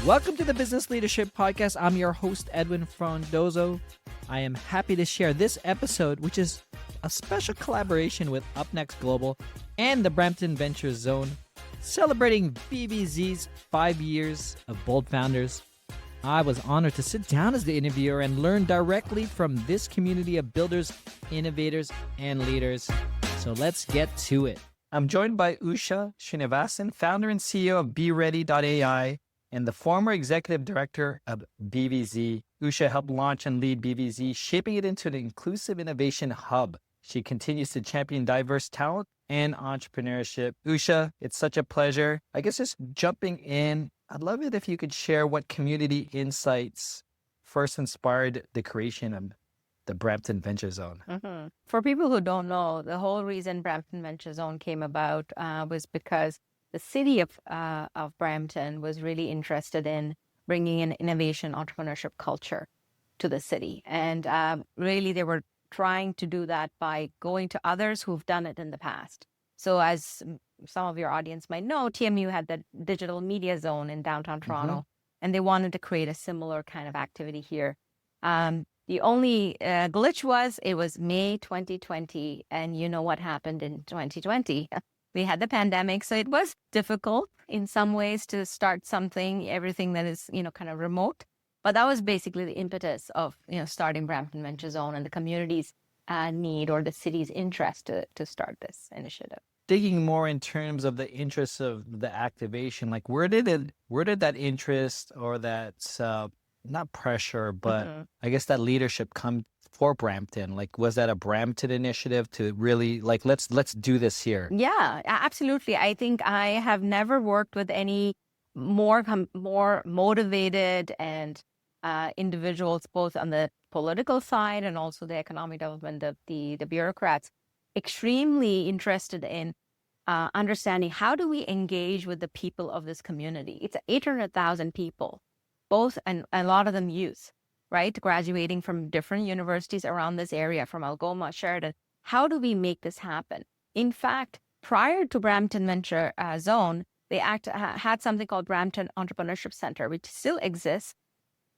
Welcome to the Business Leadership Podcast. I'm your host, Edwin Frondozo. I am happy to share this episode, which is a special collaboration with Up Next Global and the Brampton Venture Zone, celebrating BVZ's 5 years of bold founders. I was honored to sit down as the interviewer and learn directly from this community of builders, innovators, and leaders. So let's get to it. I'm joined by Usha Srinivasan, founder and CEO of BReady.ai, and the former executive director of BVZ. Usha helped launch and lead BVZ, shaping it into an inclusive innovation hub. She continues to champion diverse talent and entrepreneurship. Usha, it's such a pleasure. I guess just jumping in, I'd love it if you could share what community insights first inspired the creation of the Brampton Venture Zone. Mm-hmm. For people who don't know, the whole reason Brampton Venture Zone came about was because the city of Brampton was really interested in bringing an innovation entrepreneurship culture to the city. And really, they were trying to do that by going to others who've done it in the past. So as some of your audience might know, TMU had the digital media zone in downtown Toronto, and they wanted to create a similar kind of activity here. The only glitch was it was May 2020, and you know what happened in 2020. We had the pandemic, so it was difficult in some ways to start something, everything that is, kind of remote. But that was basically the impetus of, starting Brampton Venture Zone and the community's need or the city's interest to start this initiative. Digging more in terms of the interest of the activation, like where did that interest or that not pressure, but I guess that leadership come for Brampton? Like, was that a Brampton initiative to really like let's do this here? Yeah, absolutely. I think I have never worked with any more motivated and individuals, both on the political side and also the economic development of the bureaucrats, extremely interested in understanding how do we engage with the people of this community. It's 800,000 people, both and a lot of them youth, right? Graduating from different universities around this area, from Algoma, Sheridan. How do we make this happen? In fact, prior to Brampton Venture Zone, they had something called Brampton Entrepreneurship Center, which still exists.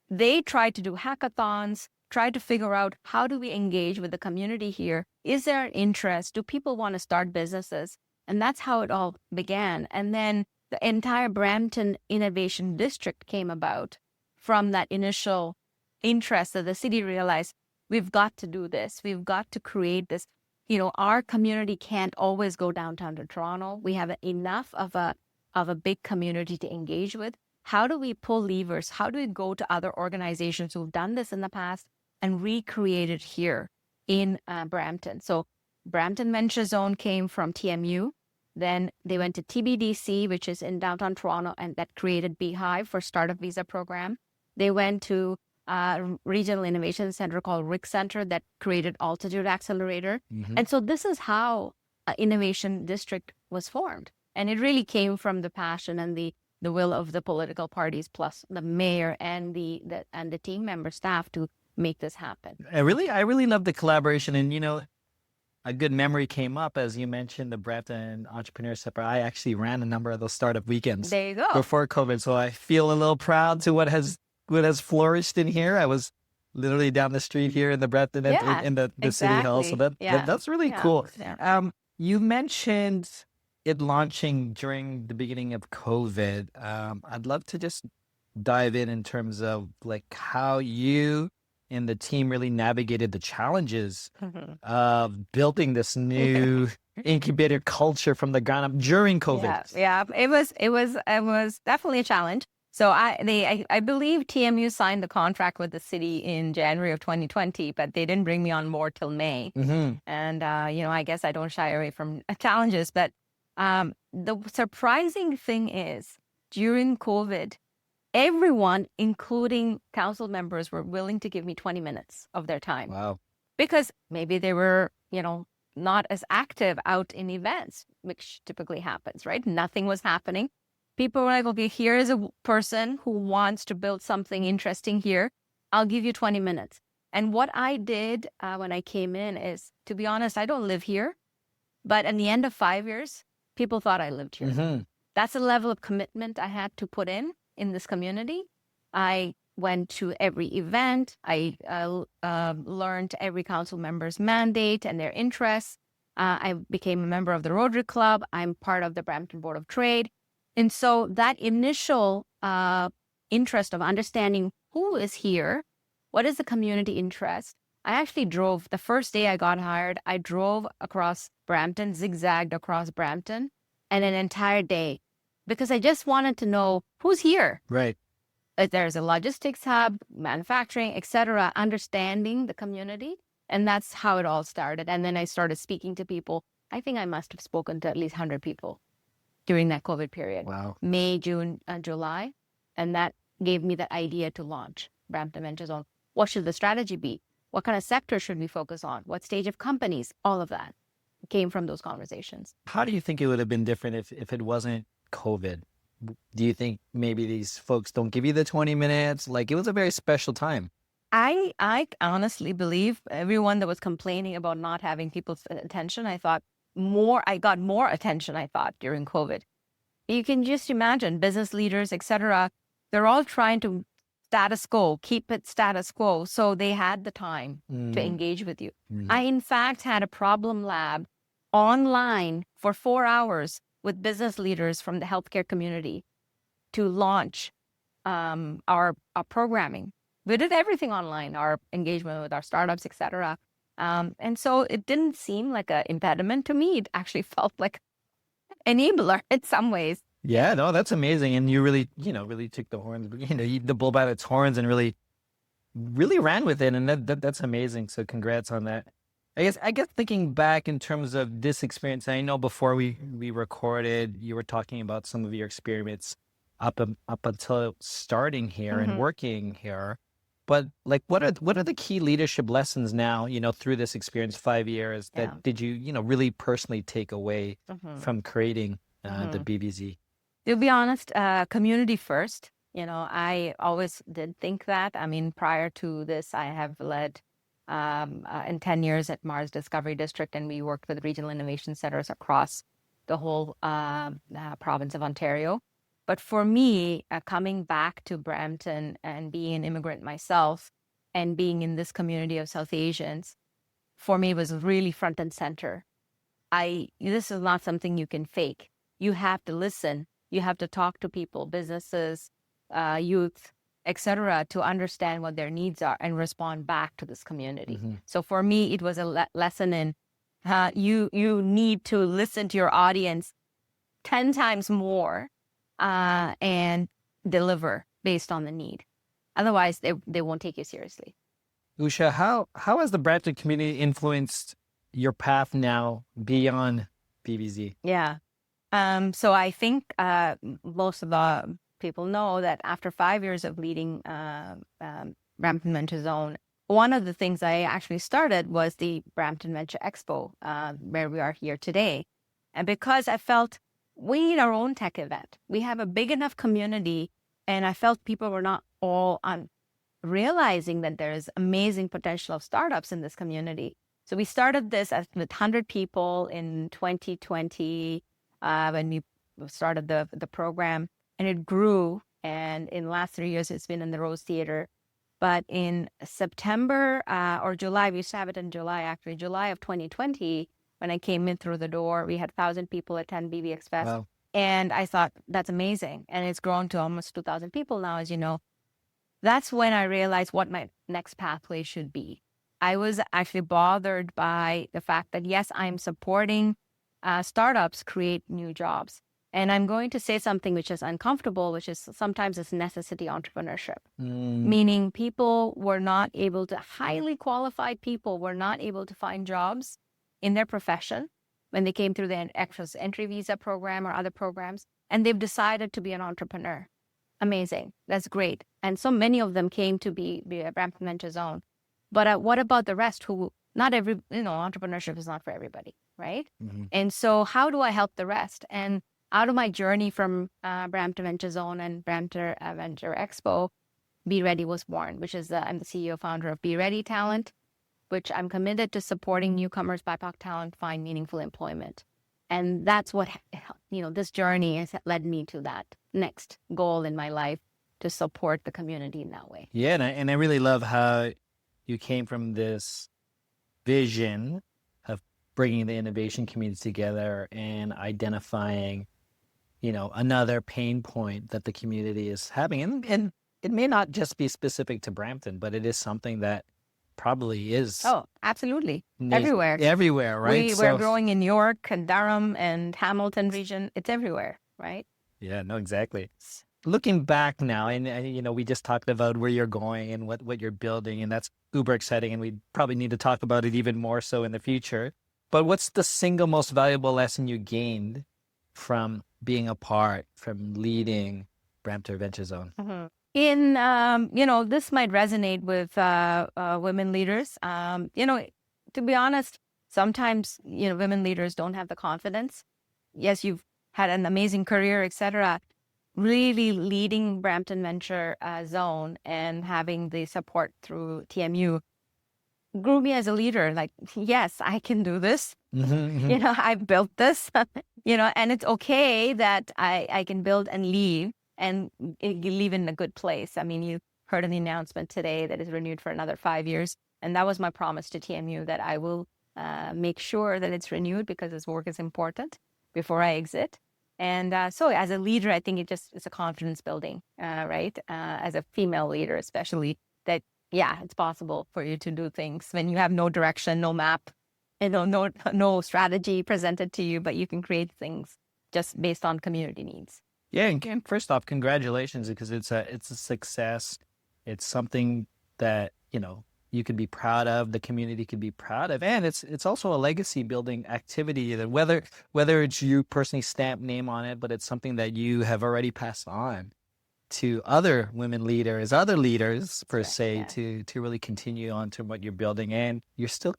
They tried to do hackathons, tried to figure out how do we engage with the community here? Is there an interest? Do people want to start businesses? And that's how it all began. And then the entire Brampton Innovation District came about from that initial interest that the city realized we've got to do this. We've got to create this. Our community can't always go downtown to Toronto. We have enough of a big community to engage with. How do we pull levers? How do we go to other organizations who've done this in the past and recreate it here in Brampton? So Brampton Venture Zone came from TMU. Then they went to TBDC, which is in downtown Toronto, and that created Beehive for Startup Visa program. They went to a regional innovation center called RIC Center that created Altitude Accelerator. And so this is how Innovation District was formed. And it really came from the passion and the will of the political parties, plus the mayor and the team member staff to make this happen. I really love the collaboration. And, a good memory came up, as you mentioned, the Brampton Entrepreneurship. I actually ran a number of those startup weekends there you go. Before COVID. So I feel a little proud to what has flourished in here. I was literally down the street here in the Brampton in the exactly. City Hall. So that's really cool. Yeah. You mentioned it launching during the beginning of COVID. I'd love to just dive in terms of like how you and the team really navigated the challenges of building this new incubator culture from the ground up during COVID. Yeah, it was definitely a challenge. So I believe TMU signed the contract with the city in January of 2020, but they didn't bring me on board till May. And I guess I don't shy away from challenges. But the surprising thing is, during COVID, everyone, including council members, were willing to give me 20 minutes of their time. Wow. Because maybe they were, not as active out in events, which typically happens, right? Nothing was happening. People were like, okay, here is a person who wants to build something interesting here. I'll give you 20 minutes. And what I did when I came in is, to be honest, I don't live here. But at the end of 5 years, people thought I lived here. Mm-hmm. That's the level of commitment I had to put in. in this community. I went to every event. I learned every council member's mandate and their interests. I became a member of the Rotary Club. I'm part of the Brampton Board of Trade. And so that initial interest of understanding who is here, what is the community interest, I actually drove, the first day I got hired, I drove across Brampton, zigzagged across Brampton, and an entire day, because I just wanted to know who's here. Right. If there's a logistics hub, manufacturing, etc., understanding the community. And that's how it all started. And then I started speaking to people. I think I must have spoken to at least 100 people during that COVID period. Wow. May, June, July. And that gave me the idea to launch Brampton Venture Zone. What should the strategy be? What kind of sector should we focus on? What stage of companies? All of that came from those conversations. How do you think it would have been different if it wasn't COVID? Do you think maybe these folks don't give you the 20 minutes? Like, it was a very special time. I honestly believe everyone that was complaining about not having people's attention, I got more attention, I thought, during COVID. You can just imagine business leaders, etc. They're all trying to keep it status quo. So they had the time to engage with you. I, in fact, had a problem lab online for 4 hours with business leaders from the healthcare community to launch our programming. We did everything online, our engagement with our startups, etc. And so it didn't seem like an impediment to me. It actually felt like an enabler in some ways. Yeah, no, that's amazing. And you really, really took the horns, the bull by its horns and really ran with it. And that's amazing. So congrats on that. I guess thinking back in terms of this experience, I know before we recorded, you were talking about some of your experiments up until starting here and working here. But like, what are the key leadership lessons now, through this experience, 5 years, that did you, really personally take away from creating the BVZ? To be honest, community first. I always did think that. I mean, prior to this, I have led in 10 years at Mars Discovery District, and we worked with regional innovation centers across the whole province of Ontario. But for me, coming back to Brampton and being an immigrant myself and being in this community of South Asians, for me was really front and center. This is not something you can fake. You have to listen. You have to talk to people, businesses, youth, etc., to understand what their needs are and respond back to this community. So for me, it was a lesson in you need to listen to your audience 10 times more and deliver based on the need. Otherwise, they won't take you seriously. Usha, how has the Brampton community influenced your path now beyond BVZ? Yeah. So I think most of the people know that after 5 years of leading Brampton Venture Zone, one of the things I actually started was the Brampton Venture Expo, where we are here today. And because I felt we need our own tech event. We have a big enough community, and I felt people were not all realizing that there is amazing potential of startups in this community. So we started this with 100 people in 2020 when we started the program, and it grew. And in the last 3 years, it's been in the Rose Theater. But in September or July, we used to have it in July, actually, July of 2020, when I came in through the door, we had 1,000 people attend BVX Fest. Wow. And I thought, that's amazing. And it's grown to almost 2,000 people now, as you know. That's when I realized what my next pathway should be. I was actually bothered by the fact that, yes, I'm supporting startups create new jobs. And I'm going to say something which is uncomfortable, which is sometimes it's necessity entrepreneurship. Meaning people were not able to, highly qualified people were not able to find jobs in their profession when they came through the Access Entry Visa program or other programs, and they've decided to be an entrepreneur. Amazing. That's great. And so many of them came to be a Brampton Venture Zone. But what about the rest who, not every, entrepreneurship is not for everybody, right? And so how do I help the rest? And out of my journey from Brampton Venture Zone and Brampton Venture Expo, BReady was born, which is I'm the CEO founder of BReady Talent, which I'm committed to supporting newcomers, BIPOC talent find meaningful employment. And that's what, this journey has led me to that next goal in my life, to support the community in that way. Yeah, and I really love how you came from this vision of bringing the innovation community together and identifying, another pain point that the community is having. And it may not just be specific to Brampton, but it is something that probably is Oh, absolutely. Everywhere. everywhere, right? We're growing in New York and Durham and Hamilton region. It's everywhere, right? Yeah, no, exactly. Looking back now, and we just talked about where you're going and what you're building, and that's uber exciting, and we probably need to talk about it even more so in the future. But what's the single most valuable lesson you gained from being a part, from leading Brampton Venture Zone? Mm-hmm. This might resonate with women leaders. To be honest, sometimes, women leaders don't have the confidence. Yes, you've had an amazing career, etc. Really leading Brampton Venture Zone and having the support through TMU grew me as a leader. Like, yes, I can do this. Mm-hmm. I've built this, and it's okay that I can build and leave and leave in a good place. I mean, you heard in the announcement today that it's renewed for another 5 years. And that was my promise to TMU, that I will make sure that it's renewed, because this work is important before I exit. And so as a leader, I think it's a confidence building, right? As a female leader, especially, that, yeah, it's possible for you to do things when you have no direction, no map, no strategy presented to you, but you can create things just based on community needs. Yeah, and first off, congratulations, because it's a success. It's something that, you could be proud of, the community could be proud of, and it's also a legacy building activity that whether it's you personally stamp name on it, but it's something that you have already passed on to other women leaders, other leaders per se, to really continue on to what you're building. And you're still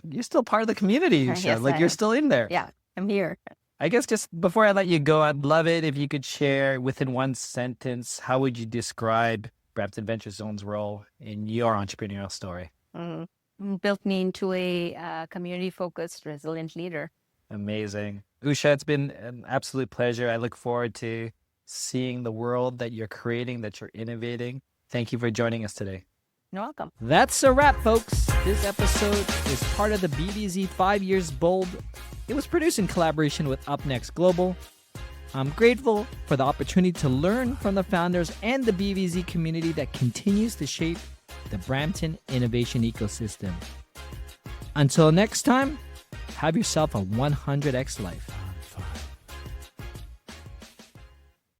part of the community, Usha. Yes, like, you're still in there. Yeah, I'm here. I guess just before I let you go, I'd love it if you could share within one sentence, how would you describe Brampton Venture Zone's role in your entrepreneurial story? Built me into a community-focused, resilient leader. Amazing. Usha, it's been an absolute pleasure. I look forward to seeing the world that you're creating, that you're innovating. Thank you for joining us today. You're welcome. That's a wrap, folks. This episode is part of the BVZ 5 Years Bold. It was produced in collaboration with Up Next Global. I'm grateful for the opportunity to learn from the founders and the BVZ community that continues to shape the Brampton innovation ecosystem. Until next time, have yourself a 100x life.